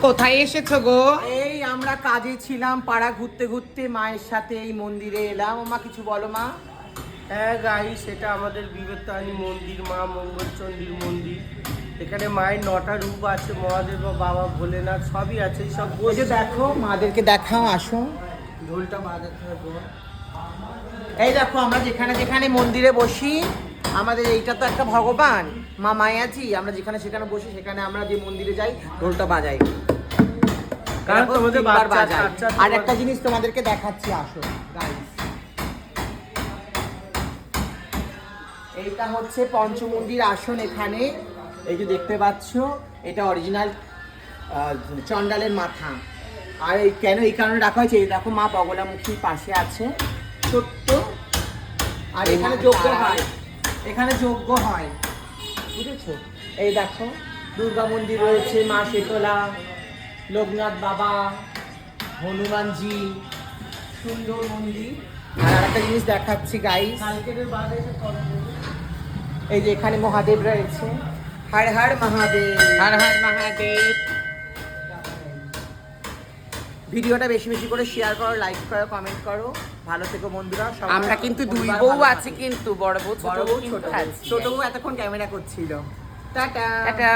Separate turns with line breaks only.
কোথায় এসেছো গো?
এই আমরা কাজে ছিলাম, পাড়া ঘুরতে ঘুরতে মায়ের সাথে এই মন্দিরে এলাম। মা কিছু বলো মা।
হ্যাঁ গাইস, সেটা আমাদের বিবেতানী মন্দির, মা মঙ্গলচণ্ডীর মন্দির। এখানে মায়ের 9টা রূপ আছে, মহাদেব ও বাবা ভোলেনাথ সবই আছে। এই সব
ওই যে দেখো, মাদেরকে দেখাও, আসো।
ঢোলটা বাজাতে হবে।
এই দেখো, আমরা যেখানে যেখানে মন্দিরে বসি, আমাদের এইটা তো একটা ভগবান মা মায়াজি। আমরা যেখানে সেখানে বসি, সেখানে আমরা যে মন্দিরে যাই ঢোলটা বাজাই।
কারণ তোমাদের
তিনবার
বাচ্চা
বাজাই।
কাচ্চা
আর একটা জিনিস তোমাদেরকে দেখাচ্ছি, আসো গাইস। এইটা হচ্ছে পঞ্চমন্দির আসন। এখানে এই যে দেখতে পাচ্ছ, এটা অরিজিনাল চণ্ডালের মাথা। আর এই কেন এই কারণে রাখা হয়েছে, এই দেখো মা বগলামুখীর পাশে আছে ছোট্ট। আর এখানে যজ্ঞ হয়, এখানে যজ্ঞ হয়, বুঝেছো? এই দেখো দুর্গা মন্দির রয়েছে, মা শীতলা, লোকনাথ বাবা, হনুমানজি, সুন্দর মন্দির। আর একটা জিনিস দেখাচ্ছি গাইস, এই যে এখানে মহাদেব রয়েছে। হর হর মহাদেব,
হর হর মহাদেব।
ভিডিওটা বেশি বেশি করে শেয়ার করো, লাইক করো, কমেন্ট করো। ভালো থেকো বন্ধুরা।
আমরা কিন্তু দুই বউ আছে, কিন্তু বড় বউ ছোট
বড়
বউ
বউ ছোট
কিন্তু
বউ।
আছে।
ছোট বউ এতক্ষণ ক্যামেরা করছিল। Tata
tata.